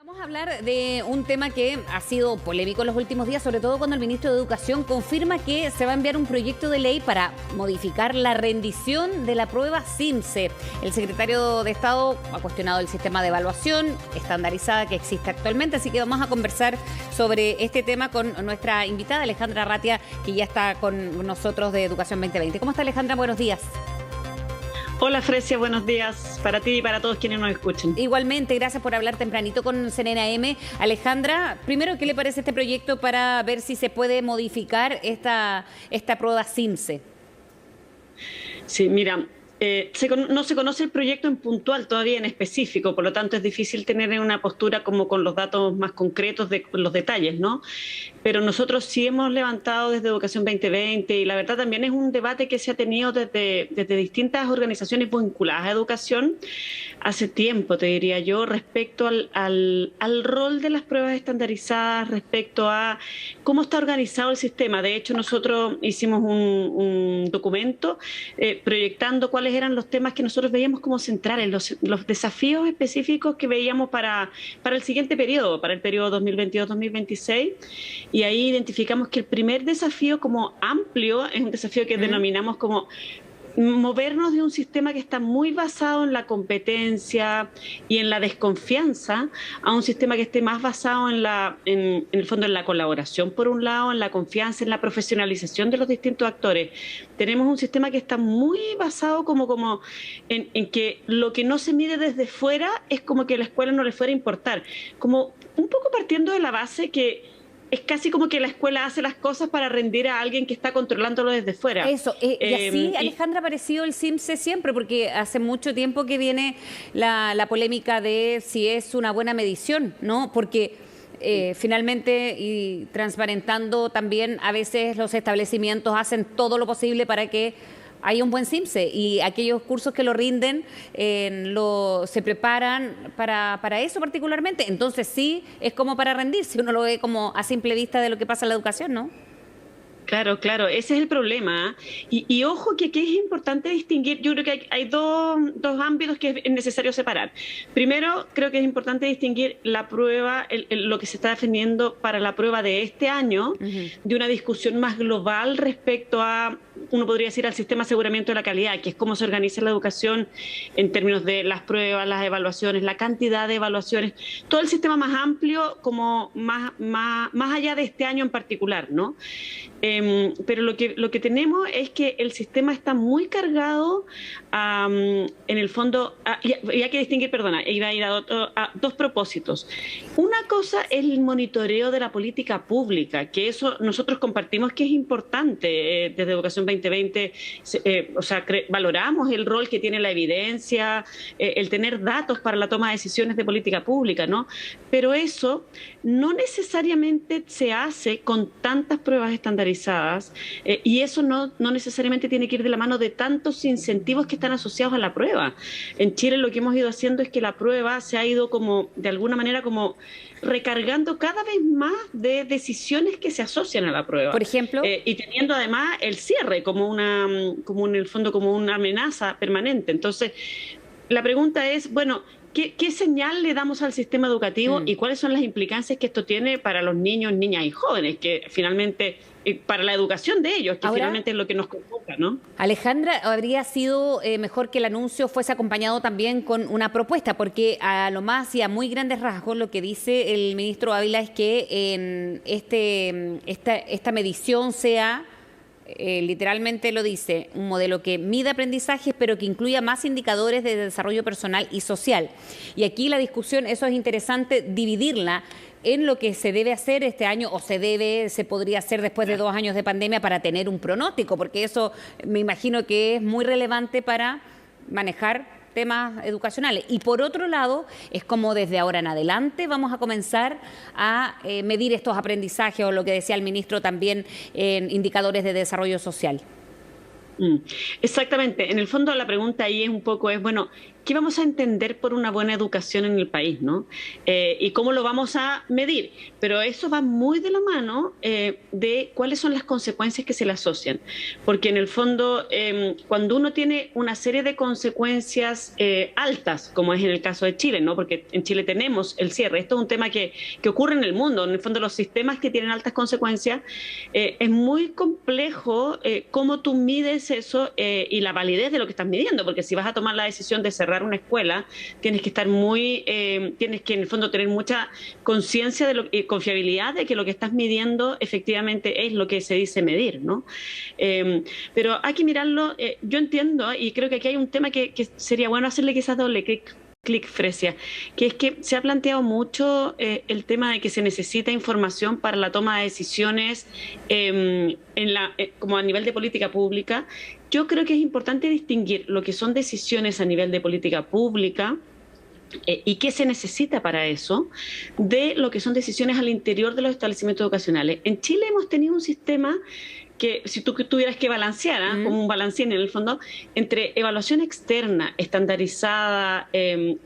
Vamos a hablar de un tema que ha sido polémico en los últimos días, sobre todo cuando el ministro de Educación confirma que se va a enviar un proyecto de ley para modificar la rendición de la prueba CIMSE. El secretario de Estado ha cuestionado el sistema de evaluación estandarizada que existe actualmente, así que vamos a conversar sobre este tema con nuestra invitada Alejandra Arratia, que ya está con nosotros de Educación 2020. ¿Cómo está, Alejandra? Buenos días. Hola Frecia, buenos días para ti y para todos quienes nos escuchen. Igualmente, gracias por hablar tempranito con CNN AM. Alejandra, primero, ¿qué le parece este proyecto para ver si se puede modificar esta prueba CIMSE? Sí, mira, no se conoce el proyecto en puntual todavía en específico, por lo tanto es difícil tener una postura como con los datos más concretos de los detalles, ¿no? Pero nosotros sí hemos levantado desde Educación 2020 y la verdad también es un debate que se ha tenido desde distintas organizaciones vinculadas a educación hace tiempo, te diría yo, respecto al rol de las pruebas estandarizadas, respecto a cómo está organizado el sistema. De hecho, nosotros hicimos un documento proyectando cuáles eran los temas que nosotros veíamos como centrales, los desafíos específicos que veíamos para el siguiente periodo, para el periodo 2022-2026. Y ahí identificamos que el primer desafío como amplio es un desafío que denominamos como movernos de un sistema que está muy basado en la competencia y en la desconfianza a un sistema que esté más basado en el fondo en la colaboración, por un lado, en la confianza, en la profesionalización de los distintos actores. Tenemos un sistema que está muy basado como en que lo que no se mide desde fuera es como que a la escuela no le fuera a importar, como un poco partiendo de la base que es casi como que la escuela hace las cosas para rendir a alguien que está controlándolo desde fuera. Eso, y así, Alejandra, ha parecido el CIMSE siempre, porque hace mucho tiempo que viene la polémica de si es una buena medición, ¿no? Porque finalmente, y transparentando también, a veces los establecimientos hacen todo lo posible para que hay un buen CIMSE y aquellos cursos que lo rinden se preparan para eso particularmente. Entonces sí, es como para rendirse, uno lo ve como a simple vista de lo que pasa en la educación, ¿no? Claro, ese es el problema. Y ojo que aquí es importante distinguir, yo creo que hay dos ámbitos que es necesario separar. Primero, creo que es importante distinguir la prueba, lo que se está defendiendo para la prueba de este año, de una discusión más global respecto a, uno podría decir, al sistema de aseguramiento de la calidad, que es cómo se organiza la educación en términos de las pruebas, las evaluaciones, la cantidad de evaluaciones, todo el sistema más amplio, como más allá de este año en particular, ¿no? Pero lo que tenemos es que el sistema está muy cargado, en el fondo, y hay que distinguir, perdona, iba a ir a dos propósitos. Una cosa es el monitoreo de la política pública, que eso nosotros compartimos que es importante desde Educación 2020, valoramos el rol que tiene la evidencia, el tener datos para la toma de decisiones de política pública, ¿no? Pero eso no necesariamente se hace con tantas pruebas estandarizadas y eso no necesariamente tiene que ir de la mano de tantos incentivos que están asociados a la prueba. En Chile lo que hemos ido haciendo es que la prueba se ha ido como, de alguna manera, como recargando cada vez más de decisiones que se asocian a la prueba. Por ejemplo. Y teniendo además el cierre como en el fondo, como una amenaza permanente. Entonces, la pregunta es, bueno, ¿qué señal le damos al sistema educativo y cuáles son las implicancias que esto tiene para los niños, niñas y jóvenes, que finalmente, para la educación de ellos, que ahora, finalmente es lo que nos convoca, ¿no? Alejandra, habría sido mejor que el anuncio fuese acompañado también con una propuesta, porque a lo más y a muy grandes rasgos lo que dice el ministro Ávila es que esta medición sea... literalmente lo dice, un modelo que mida aprendizajes, pero que incluya más indicadores de desarrollo personal y social. Y aquí la discusión, eso es interesante, dividirla en lo que se debe hacer este año o se podría hacer después de 2 años de pandemia para tener un pronóstico, porque eso me imagino que es muy relevante para manejar temas educacionales. Y por otro lado, es como desde ahora en adelante vamos a comenzar a medir estos aprendizajes o lo que decía el ministro también en indicadores de desarrollo social. Exactamente. En el fondo la pregunta ahí es un poco, bueno, qué vamos a entender por una buena educación en el país, ¿no? Y cómo lo vamos a medir. Pero eso va muy de la mano de cuáles son las consecuencias que se le asocian. Porque en el fondo, cuando uno tiene una serie de consecuencias altas, como es en el caso de Chile, ¿no? Porque en Chile tenemos el cierre. Esto es un tema que ocurre en el mundo. En el fondo, los sistemas que tienen altas consecuencias, es muy complejo cómo tú mides eso y la validez de lo que estás midiendo. Porque si vas a tomar la decisión de cerrar una escuela, tienes que estar tienes que en el fondo tener mucha conciencia de confiabilidad de que lo que estás midiendo efectivamente es lo que se dice medir, ¿no? Pero hay que mirarlo, yo entiendo, y creo que aquí hay un tema que sería bueno hacerle quizás doble clic, Fresia, que es que se ha planteado mucho el tema de que se necesita información para la toma de decisiones como a nivel de política pública. Yo creo que es importante distinguir lo que son decisiones a nivel de política pública y qué se necesita para eso, de lo que son decisiones al interior de los establecimientos educacionales. En Chile hemos tenido un sistema que si tú tuvieras que balancear, como un balancín en el fondo, entre evaluación externa, estandarizada,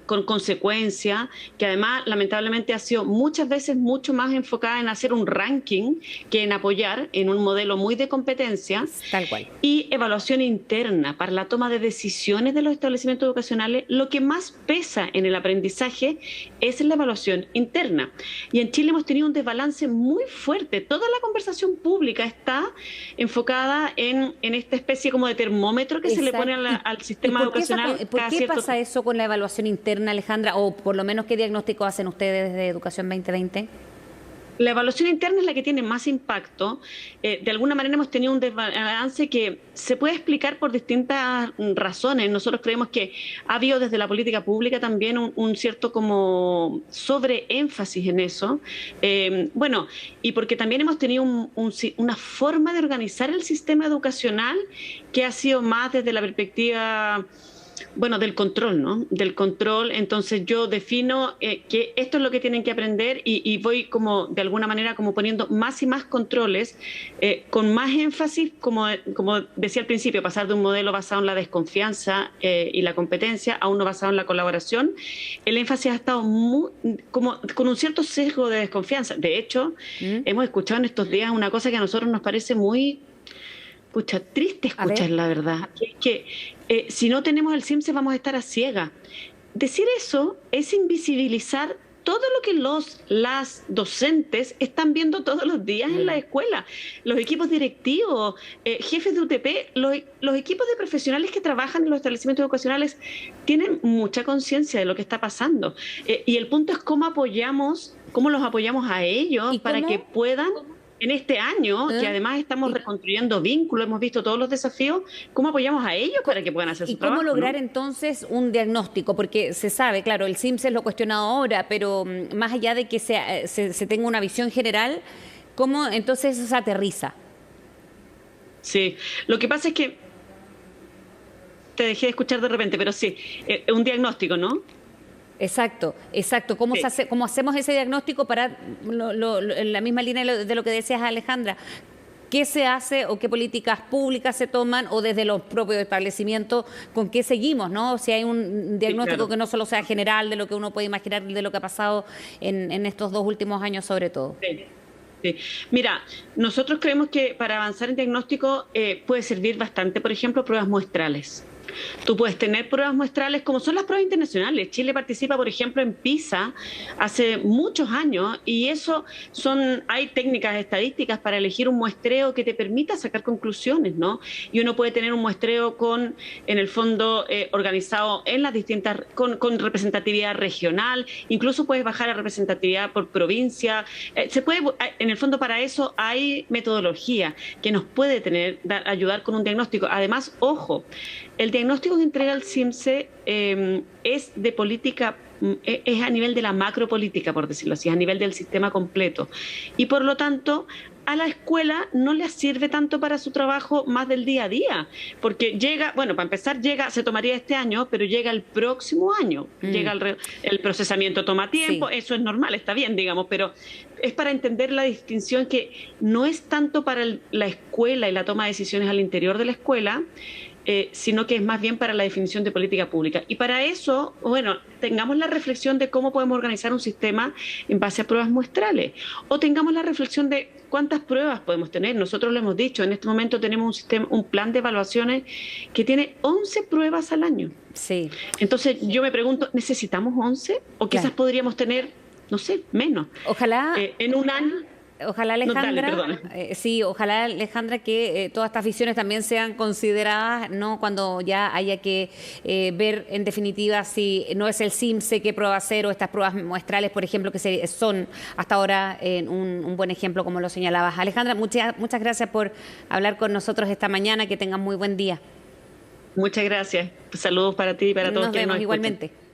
con consecuencia, que además lamentablemente ha sido muchas veces mucho más enfocada en hacer un ranking que en apoyar en un modelo muy de competencia. Tal cual. Y evaluación interna para la toma de decisiones de los establecimientos educacionales. Lo que más pesa en el aprendizaje es la evaluación interna. Y en Chile hemos tenido un desbalance muy fuerte. Toda la conversación pública está enfocada en esta especie como de termómetro que se le pone al sistema educacional. ¿Por qué pasa eso con la evaluación interna, Alejandra? O por lo menos, ¿qué diagnóstico hacen ustedes desde Educación 2020? La evaluación interna es la que tiene más impacto. De alguna manera hemos tenido un desbalance que se puede explicar por distintas razones. Nosotros creemos que ha habido desde la política pública también un cierto como sobreénfasis en eso. Bueno, y porque también hemos tenido una forma de organizar el sistema educacional que ha sido más desde la perspectiva del control, ¿no? Del control. Entonces yo defino que esto es lo que tienen que aprender y voy como de alguna manera como poniendo más y más controles con más énfasis, como decía al principio, pasar de un modelo basado en la desconfianza y la competencia a uno basado en la colaboración. El énfasis ha estado como con un cierto sesgo de desconfianza. De hecho, hemos escuchado en estos días una cosa que a nosotros nos parece muy triste escuchar, la verdad, que si no tenemos el CIMSE vamos a estar a ciegas. Decir eso es invisibilizar todo lo que las docentes están viendo todos los días en la escuela. Los equipos directivos, jefes de UTP, los equipos de profesionales que trabajan en los establecimientos educacionales tienen mucha conciencia de lo que está pasando. Y el punto es cómo los apoyamos a ellos para que puedan... En este año, que además estamos reconstruyendo vínculos, hemos visto todos los desafíos, ¿cómo apoyamos a ellos para que puedan hacer su trabajo? ¿Y cómo lograr entonces un diagnóstico? Porque se sabe, claro, el CIMSE es lo cuestionado ahora, pero más allá de que se tenga una visión general, ¿cómo entonces eso se aterriza? Sí, lo que pasa es que te dejé de escuchar de repente, pero sí, un diagnóstico, ¿no? Exacto. ¿Cómo hacemos ese diagnóstico para, en la misma línea de lo que decías, Alejandra? ¿Qué se hace o qué políticas públicas se toman o desde los propios establecimientos con qué seguimos, ¿no? Si hay un diagnóstico que no solo sea general de lo que uno puede imaginar de lo que ha pasado en estos 2 últimos años sobre todo. Sí. Mira, nosotros creemos que para avanzar en diagnóstico puede servir bastante, por ejemplo, pruebas muestrales. Tú puedes tener pruebas muestrales como son las pruebas internacionales. Chile participa, por ejemplo, en PISA hace muchos años y hay técnicas estadísticas para elegir un muestreo que te permita sacar conclusiones, ¿no? Y uno puede tener un muestreo en el fondo, organizado en las distintas, con representatividad regional, incluso puedes bajar a representatividad por provincia. En el fondo, para eso hay metodología que nos puede ayudar con un diagnóstico. Además, ojo, el diagnóstico que entrega el CIMSE es de política, es a nivel de la macropolítica, por decirlo así, a nivel del sistema completo. Y por lo tanto, a la escuela no le sirve tanto para su trabajo más del día a día, porque para empezar se tomaría este año, pero llega el próximo año, el procesamiento toma tiempo, sí. Eso es normal, está bien, digamos, pero es para entender la distinción que no es tanto para la escuela y la toma de decisiones al interior de la escuela, sino que es más bien para la definición de política pública. Y para eso, bueno, tengamos la reflexión de cómo podemos organizar un sistema en base a pruebas muestrales, o tengamos la reflexión de cuántas pruebas podemos tener. Nosotros lo hemos dicho, en este momento tenemos un sistema, un plan de evaluaciones que tiene 11 pruebas al año. Sí. Entonces yo me pregunto, ¿necesitamos 11? O quizás Claro. podríamos tener, no sé, menos. Ojalá. En un año... Ojalá, No, dale, Alejandra, perdona. sí, ojalá, Alejandra, que todas estas visiones también sean consideradas, ¿no? Cuando ya haya que ver en definitiva si no es el CIMSE qué prueba hacer, o estas pruebas muestrales, por ejemplo, que son hasta ahora un buen ejemplo, como lo señalabas. Alejandra, muchas gracias por hablar con nosotros esta mañana. Que tengan muy buen día. Muchas gracias. Saludos para ti y para todos Nos quienes vemos nos escuchan. igualmente.